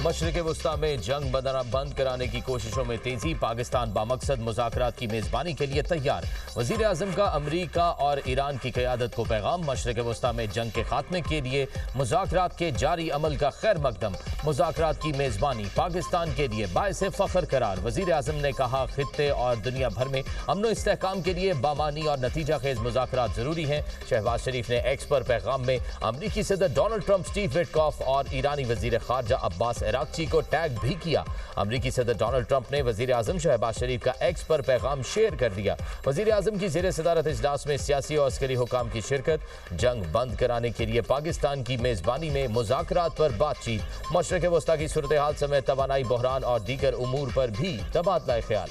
मशरिक़ वुस्ता में जंग बंद कराने की कोशिशों में तेजी। पाकिस्तान बामकसद मुज़ाकरात की मेज़बानी के लिए तैयार। वज़ीर आज़म का अमरीका और ईरान की क़यादत को पैगाम। मशरिक़ वुस्ता में जंग के खात्मे के लिए मुज़ाकरात के जारी अमल का खैर मकदम। मुज़ाकरात की मेज़बानी पाकिस्तान के लिए बाइसे फ़ख्र करार। वज़ीर आज़म ने कहा, खित्ते और दुनिया भर में अमन व इस्तेहकाम के लिए बामानी और नतीजा खेज मुज़ाकरात ज़रूरी हैं। शहबाज शरीफ ने एक्स पर पैगाम में अमरीकी सदर डोनाल्ड ट्रंप, स्टीव विटकॉफ और ईरानी वज़ीर ख़ारजा अब्बास अराग़ची को टैग भी किया। अमरीकी सदर डोनाल्ड ट्रंप ने वज़ीर आज़म शहबाज शरीफ का एक्स पर पैगाम शेयर कर दिया। वज़ीर आज़म की ज़ेर सदारत इजलास में सियासी और अस्करी हुकाम की शिरकत। जंग बंद कराने के लिए पाकिस्तान की मेज़बानी में मुज़ाकरात पर बातचीत। मशरिक़ वुस्ता की सूरत हाल समेत तवानाई बहरान और दीगर उमूर पर भी तबादला ख्याल।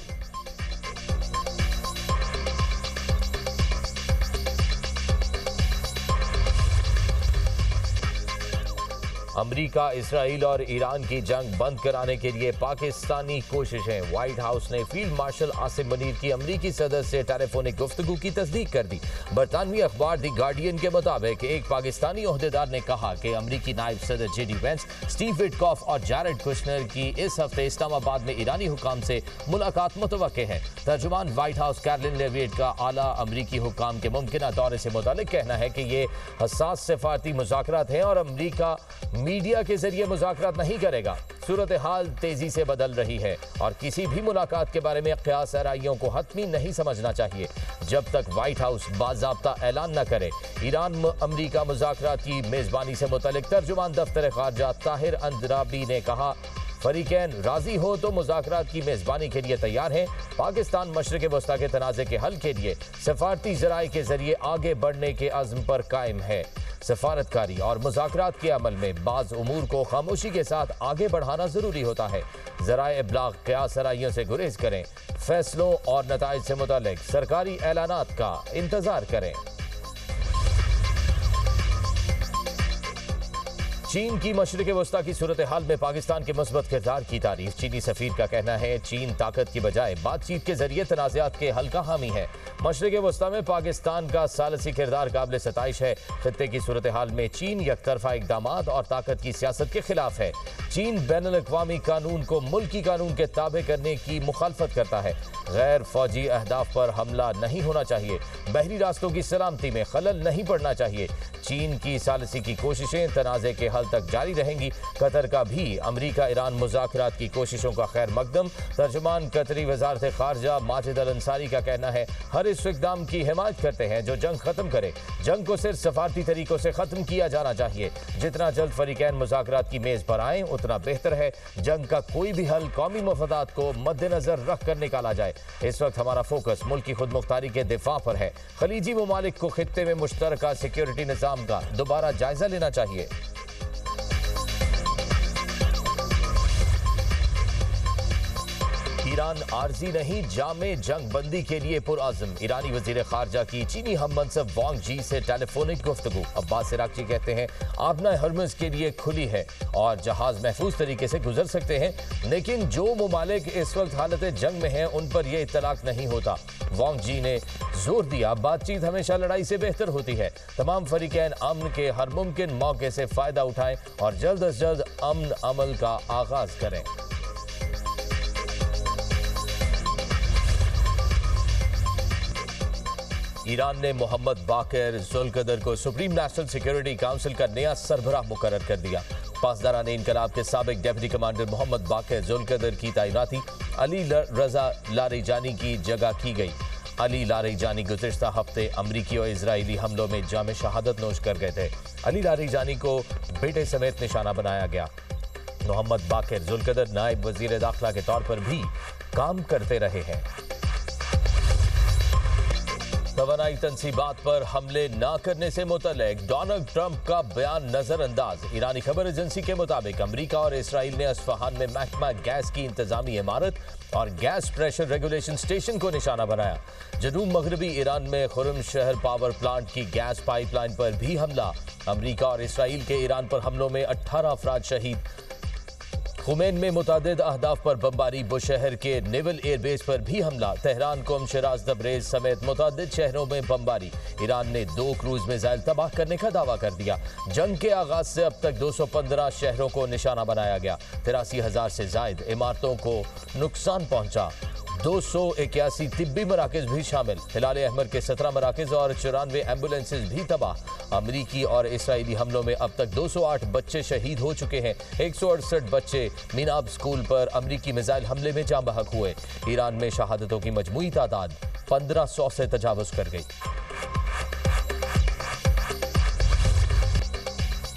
अमरीका, इसराइल और ईरान की जंग बंद कराने के लिए पाकिस्तानी कोशिशें। व्हाइट हाउस ने फील्ड मार्शल आसिम मुनीर की अमरीकी सदर से टेलीफोनिक गुफ्तगू की तस्दीक कर दी। बरतानवी अखबार दी गार्डियन के मुताबिक एक पाकिस्तानी ओहदेदार ने कहा कि अमरीकी नायब सदर जेडी वेंस, स्टीव विटकॉफ और जैरेड कुशनर की इस हफ्ते इस्लामाबाद में ईरानी हुकाम से मुलाकात मुतवक्के है। तर्जुमान व्हाइट हाउस कैरोलिन लेविट का आला अमरीकी हुकाम के मुमकिना दौरे से मुतालिक कहना है कि ये हसास सिफारती मुज़ाकरात हैं और अमरीका मीडिया के जरिए मुज़ाकरात नहीं करेगा। सूरत हाल तेजी से बदल रही है और किसी भी मुलाकात के बारे में क़यास आराइयों को हतमी नहीं समझना चाहिए जब तक व्हाइट हाउस बाज़ाब्ता ऐलान न करे। ईरान अमरीका मुज़ाकरात की मेज़बानी से मुतल्लिक तर्जुमान दफ्तर ख़ारजा ताहिर अंद्राबी ने कहा, फरीकैन राजी हो तो मुज़ाकरात की मेज़बानी के लिए तैयार हैं। पाकिस्तान मशरिक़ वुस्ता के तनाज़े के हल के लिए सफारती ज़राए के जरिए आगे बढ़ने के अज़्म पर कायम है। सफारतकारी और मुज़ाकरात के अमल में बाज़ उमूर को खामोशी के साथ आगे बढ़ाना ज़रूरी होता है। ज़राए इब्लाग क़यास आराइयों से गुरेज करें। फैसलों और नताइज से मुताल्लिक़ सरकारी ऐलानात का इंतज़ार करें। चीन की मशरिक़ वुस्ता की सूरत हाल में पाकिस्तान के मुस्बत किरदार की तारीफ। चीनी सफ़ीर का कहना है, चीन ताकत की बजाय बातचीत के जरिए तनाज़ात के हल का हामी है। मशरिक़ वुस्ता में पाकिस्तान का सालसी किरदार काबिल सताइश है। खित्ते की सूरत हाल में चीन यकतरफा इक़दामात और ताकत की सियासत के खिलाफ है। चीन बैनुल-अक़वामी कानून को मुल्की कानून के ताबे करने की मुखालफत करता है। गैर फौजी अहदाफ पर हमला नहीं होना चाहिए। बहरी रास्तों की सलामती में खलल नहीं पड़ना चाहिए। चीन की सालसी की कोशिशें तनाज़े के हल तक जारी रहेंगी। कतर का भी अमरीका ईरान मुज़ाकरात की कोशिशों का खैर मकदम। तर्जुमान कतरी वज़ारत ख़ारजा माजिद अल अंसारी का कहना है, हर इस इक़दाम की हिमायत करते हैं जो जंग ख़त्म करे। जंग को सिर्फ सफारती तरीक़ों से ख़त्म किया जाना चाहिए। जितना जल्द फ़रीक़ैन मुज़ाकरात की मेज़ पर आएँ उतना बेहतर है। जंग का कोई भी हल कौमी मफादात को मद्देनज़र रख कर निकाला जाए। इस वक्त हमारा फोकस मुल्क की खुद मुख्तारी के दिफा पर है। खलीजी ममालिक को खित्ते में मुश्तरका सिक्योरिटी निज़ाम का दोबारा जायजा लेना चाहिए। ईरान आर्जी नहीं, जामे जंग बंदी के लिए पुरआज़म। ईरानी वज़ीर ख़ारजा की चीनी हम मनसब वांग जी से टेलीफोनिक गुफ्तगू। अब्बास अराग़ची कहते हैं, आबना हर्मुज़ के लिए खुली है और जहाज़ महफूज तरीके से गुजर सकते हैं, लेकिन जो ममालिक इस वक्त हालत जंग में हैं उन पर यह इत्तलाक नहीं होता। वांग जी ने जोर दिया, बातचीत हमेशा लड़ाई से बेहतर होती है। तमाम फरीकैन अमन के हर मुमकिन मौके से फ़ायदा उठाएं और जल्द अज जल्द अमन अमल का आगाज़ करें। ईरान ने मोहम्मद बाकर ज़ुल्कदर को सुप्रीम नेशनल सिक्योरिटी काउंसिल का नया सरबराह मुकर्रर कर दिया। पासदारान इनकलाब के साबिक डिप्टी कमांडर मोहम्मद बाकर ज़ुल्कदर की तैनाती अली रज़ा लारेजानी की जगह की गई। अली लारेजानी गुज़िश्ता हफ्ते अमरीकी और इजरायली हमलों में जाम शहादत नोश कर गए थे। अली लारेजानी को बेटे समेत निशाना बनाया गया। मोहम्मद बाकर ज़ुल्कदर नायब वज़ीर दाखिला के तौर पर भी काम करते रहे हैं। तवानाई तनसीबात पर हमले न करने से मुतल्लिक डोनाल्ड ट्रंप का बयान नजरअंदाज। ईरानी खबर एजेंसी के मुताबिक अमरीका और इसराइल ने अस्फहान में महकमा गैस की इंतजामी इमारत और गैस प्रेशर रेगुलेशन स्टेशन को निशाना बनाया। जनूब मगरबी ईरान में खुरम शहर पावर प्लांट की गैस पाइपलाइन पर भी हमला। अमरीका और इसराइल के ईरान पर हमलों में 18 अफराद शहीद। खुमैन में मुतादिद अहदाफ पर बमबारी, बुशहर के नेवल एयरबेस पर भी हमला, तेहरान, कुम, शिराज, तबरेज समेत मुतादिद शहरों में बमबारी। ईरान ने 2 क्रूज मिसाइल तबाह करने का दावा कर दिया। जंग के आगाज से अब तक 215 शहरों को निशाना बनाया गया। 83,000 से जायद इमारतों को नुकसान पहुंचा। 281 तिब्बी मराकज भी शामिल। हिलाल अहमर के 17 मराकज और 94 एम्बुलेंसेज भी तबाह। अमरीकी और इसराइली हमलों में अब तक 208 बच्चे शहीद हो चुके हैं। 168 बच्चे मीनाब स्कूल पर अमरीकी मिसाइल हमले में जाँ बहक हुए। ईरान में शहादतों की मजमूई तादाद 1500 से तजावुज कर गई।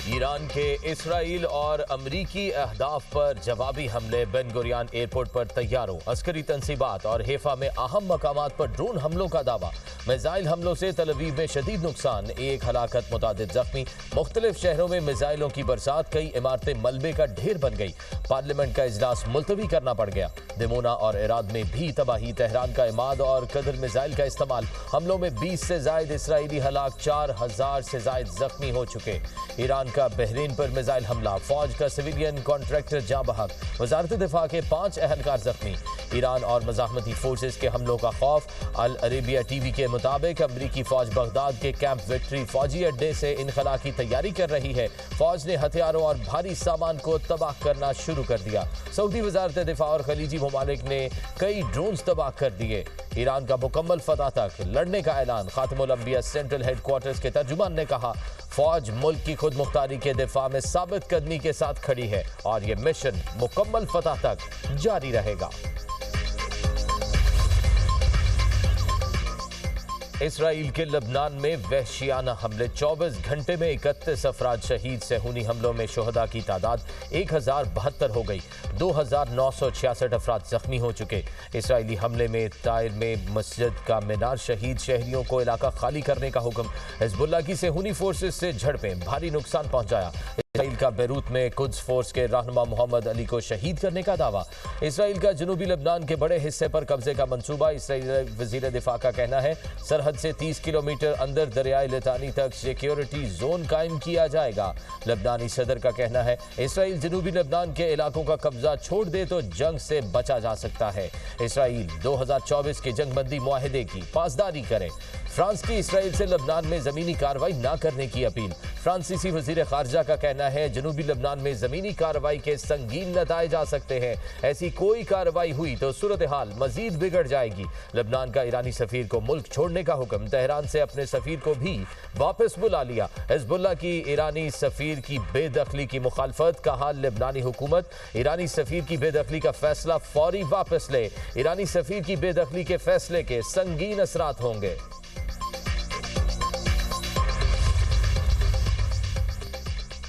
ईरान के इसराइल और अमरीकी अहदाफ पर जवाबी हमले, बेन गुरियन एयरपोर्ट पर तैयारों, अस्करी तंसीबात और हेफा में अहम मकामात पर ड्रोन हमलों का दावा। मिसाइल हमलों से तल अवीव में शदीद नुकसान, 1 हलाकत, मुतादिद जख्मी। मुख्तलिफ शहरों में मिसाइलों की बरसात, कई इमारतें मलबे का ढेर बन गई। पार्लियामेंट का इजलास मुलतवी करना पड़ गया। दिमोना और इराद में भी तबाही, तेहरान का इमाद और कदर मिसाइल का इस्तेमाल। हमलों में 20 से जायद इसराइली हलाक, 4000 से जायद जख्मी हो चुके। ईरान का बहरीन पर मिसाइल हमला, फौज का सिविलियन कॉन्ट्रैक्टर जाँ बहक, वजारत दिफा के 5 अहलकार जख्मी। ईरान और मज़ाहमती फोर्सेस के हमलों का खौफ। अल अरेबिया टीवी के मुताबिक अमरीकी फौज बगदाद के कैंप विक्ट्री फौजी अड्डे से इनखला की तैयारी कर रही है। फौज ने हथियारों और भारी सामान को तबाह करना शुरू कर दिया। सऊदी वजारत दिफा और खलीजी ममालिक ने कई ड्रोन तबाह कर दिए। ईरान का मुकम्मल फतह तक लड़ने का ऐलान। खातमुल अंबिया सेंट्रल हेडक्वार्टर्स के तर्जुमान ने कहा, फौज मुल्क की खुद मुख्तारी के दिफा में साबित कदमी के साथ खड़ी है और ये मिशन मुकम्मल फतह तक जारी रहेगा। इसराइल के लबनान में वहशियाना हमले, 24 घंटे में 31 अफराद शहीद। सेहूनी हमलों में शुहदा की तादाद 1072 हो गई। 2966 अफराद जख्मी हो चुके। इसराइली हमले में ताइर में मस्जिद का मीनार शहीद, शहरियों को इलाका खाली करने का हुक्म। हिजबुल्लाह की सेहूनी फोर्सेस से झड़पें, भारी नुकसान पहुंचाया। इसराइल का बेरूत में कुद्स फोर्स के रहनुमा मोहम्मद अली को शहीद करने का दावा। इसराइल का जनूबी लबनान के बड़े हिस्से पर कब्जे का मंसूबा। इसराइली वजीर दिफा का कहना है, सरहद से 30 किलोमीटर अंदर दरियाई लितानी तक सिक्योरिटी जोन कायम किया जाएगा। लबनानी सदर का कहना है, इसराइल जनूबी लबनान के इलाकों का कब्जा छोड़ दे तो जंग से बचा जा सकता है। इसराइल 2024 के जंगबंदी मुआहदे की पासदारी करे। फ्रांस की इसराइल से लबनान में जमीनी कार्रवाई न करने की अपील। फ्रांसीसी वजीर खारजा का कहना है, जनूबी लबनान में जमीनी कार्रवाई के संगीन नताए जा सकते हैं। ऐसी कोई कार्रवाई हुई तो सूरत हाल मजीद बिगड़ जाएगी। लबनान का ईरानी सफीर को मुल्क छोड़ने का हुक्म। तेहरान से अपने सफीर को भी वापस बुला लिया। हिजबुल्लाह की ईरानी सफीर की बेदखली की मुखालफत। कहा, लबनानी हुकूमत ईरानी सफीर की बेदखली का फैसला फौरी वापस ले। ईरानी सफीर की बेदखली के फैसले के संगीन असरात होंगे।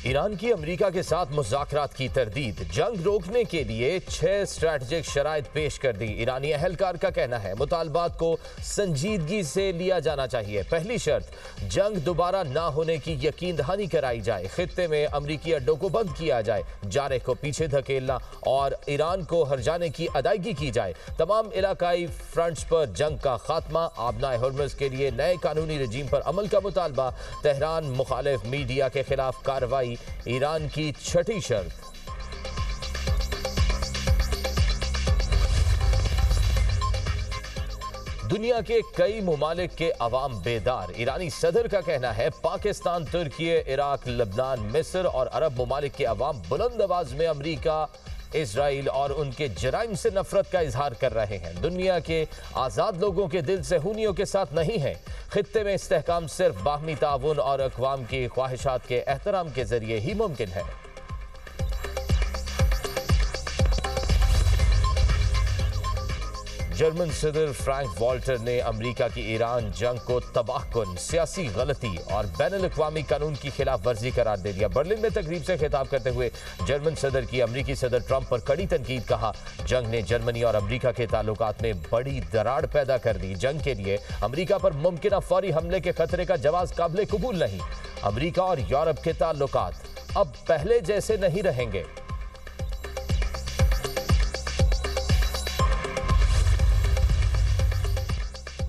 ईरान की अमेरिका के साथ मुज़ाकरात की तरदीद। जंग रोकने के लिए 6 स्ट्रैटेजिक शराइत पेश कर दी। ईरानी अहलकार का कहना है, मुतालबात को संजीदगी से लिया जाना चाहिए। पहली शर्त, जंग दोबारा ना होने की यकीन दहानी कराई जाए। खित्ते में अमरीकी अड्डों को बंद किया जाए। जारे को पीछे धकेलना और ईरान को हर्जाने की अदायगी की जाए। तमाम इलाकाई फ्रंट्स पर जंग का खात्मा। आबनाए हुर्मुज़ के लिए नए कानूनी रजीम पर अमल का मुतालबा। तेहरान मुखालिफ मीडिया के खिलाफ कार्रवाई ईरान की छठी शर्त। दुनिया के कई मुमालिक के अवाम बेदार। ईरानी सदर का कहना है, पाकिस्तान, तुर्की, इराक, लबनान, मिस्र और अरब मुमालिक के अवाम बुलंद आवाज में अमरीका, इसराइल और उनके जराइम से नफरत का इजहार कर रहे हैं। दुनिया के आज़ाद लोगों के दिल सेहूनियों के साथ नहीं है। खित्ते में इस्तेहकाम सिर्फ बाहमी ताउन और अक़वाम की ख्वाहिशात के एहतराम के जरिए ही मुमकिन है। जर्मन सदर फ्रैंक वॉल्टर ने अमेरिका की ईरान जंग को तबाहकुन, सियासी गलती और बैनुल-अक़वामी कानून की खिलाफ वर्जी करार दे दिया। बर्लिन में तकरीब से खिताब करते हुए जर्मन सदर की अमेरिकी सदर ट्रंप पर कड़ी तनकीद। कहा, जंग ने जर्मनी और अमेरिका के ताल्लुकात में बड़ी दरार पैदा कर दी। जंग के लिए अमेरिका पर मुमकिन फौरी हमले के खतरे का जवाब काबिल कबूल नहीं। अमेरिका और यूरोप के ताल्लुकात अब पहले जैसे नहीं रहेंगे।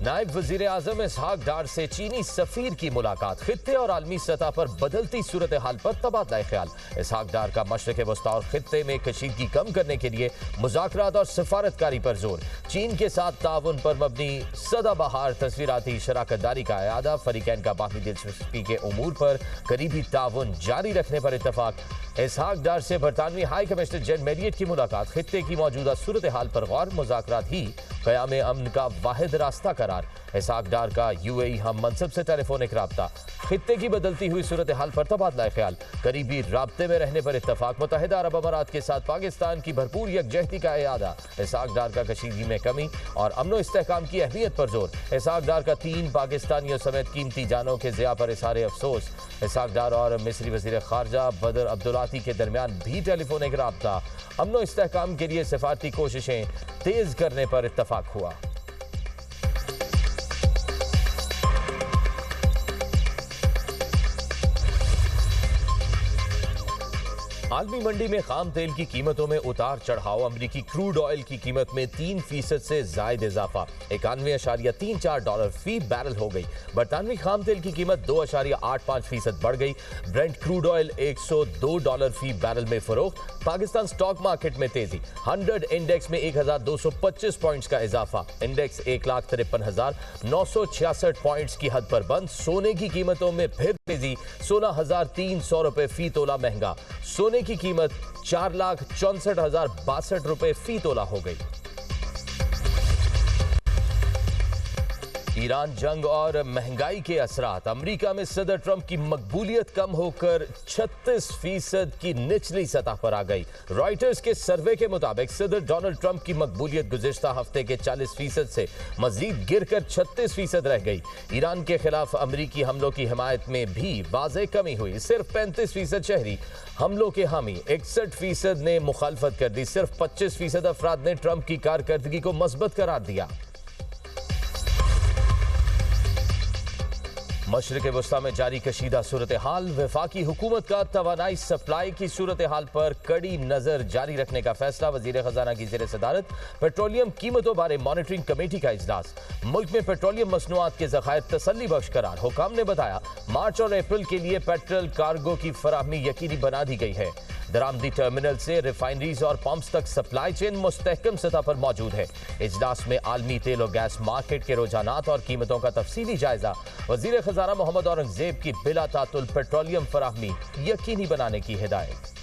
नायब वजीर आजम इसहाक डार से चीनी सफीर की मुलाकात, खित्ते और आलमी सतह पर बदलती सूरत हाल पर तबादला ख्याल। इसहाक डार का मशरक़ वस्ता और खित्ते में कशीदगी कम करने के लिए मुज़ाकरात और सिफारतकारी पर जोर। चीन के साथ ताउन पर मबनी सदाबहार तस्वीराती शराकतदारी का इयादा, फरीकैन का बाहमी दिलचस्पी के उमूर पर करीबी ताउन जारी रखने पर इत्तफाक। इसहाक डार से बरतानवी हाई कमिश्नर जेन मैरियट की मुलाकात, खित्ते की मौजूदा सूरत हाल पर गौर, मुज़ाकरात ही क़याम अमन का वाहिद रास्ता करार। इसहाक डार का UAE हम मनसब से टेलीफोनिक राब्ता, खित्ते की बदलती हुई सूरत हाल पर तबादला ख्याल, करीबी राब्ते में रहने पर इत्तफाक। मुत्तहिदा अरब अमारात के साथ पाकिस्तान की भरपूर यकजहती का इयादा। इसहाक डार का कशीदगी में कमी और अमन इस्तेहकाम की अहमियत पर जोर। इसहाक डार का 3 पाकिस्तानियों समेत कीमती जानों के ज़िया पर इज़हार अफसोस। इसहाक डार और मिस्री वज़ीर ख़ारजा बदर अब्दुलाती के दरमियान भी टेलीफोनिक राब्ता, अमन इस्तेहकाम के लिए सिफारती कोशिशें तेज़ करने पर इत्तफाक हुआ। आलमी मंडी में खाम तेल की कीमतों में उतार चढ़ाव, अमरीकी क्रूड ऑयल की कीमत में 3% से जायद इजाफा, $91.34 फी बैरल हो गई। बरतानवी खाम तेल की कीमत 2.85% बढ़ गई। ब्रेंट क्रूड ऑयल $102 फी बैरल में फरोख्त। पाकिस्तान स्टॉक मार्केट में तेजी, 100 इंडेक्स में 1225 पॉइंट्स का इजाफा, इंडेक्स 1,53,966 पॉइंट्स की हद पर बंद। सोने की कीमतों में फिर तेजी, 16,300 रुपए फी तोला महंगा, सोने की कीमत 4,64,062 रुपए फी तोला हो गई। ईरान जंग और महंगाई के असरात, अमेरिका में सदर ट्रंप की मकबूलियत कम होकर 36% की निचली सतह पर आ गई। रॉयटर्स के सर्वे के मुताबिक सदर डोनाल्ड ट्रंप की मकबूलियत गुज़िश्ता हफ्ते के 40% से मजीद गिरकर 36% रह गई। ईरान के खिलाफ अमेरिकी हमलों की हिमायत में भी वाज़ेह कमी हुई। सिर्फ 35% शहरी हमलों के हामी, 61% ने मुखालफत कर दी। सिर्फ 25% अफराद ने ट्रंप की कारकर्दगी को मस्बत करार दिया। मशरिक़ वस्ता में जारी कशीदा सूरत हाल, वफाकी हुकूमत का तवानाई सप्लाई की सूरत हाल पर कड़ी नजर जारी रखने का फैसला। वजीर खजाना की ज़ेर सदारत पेट्रोलियम कीमतों बारे मॉनिटरिंग कमेटी का इजलास। मुल्क में पेट्रोलियम मसनूआत के ज़खायर तसल्ली बख्श करार। हुकाम ने बताया मार्च और अप्रैल के लिए पेट्रोल कार्गो की फराहमी यकीनी बना दी गई है। दरामदी टर्मिनल से रिफाइनरीज और पंप्स तक सप्लाई चेन मुस्तहकम सतह पर मौजूद है। इजलास में आलमी तेल और गैस मार्केट के रुझानात और कीमतों का तफसीली जायजा। वजीर खजाना मोहम्मद औरंगजेब की बिला तातुल पेट्रोलियम फराहमी यकीनी बनाने की हिदायत।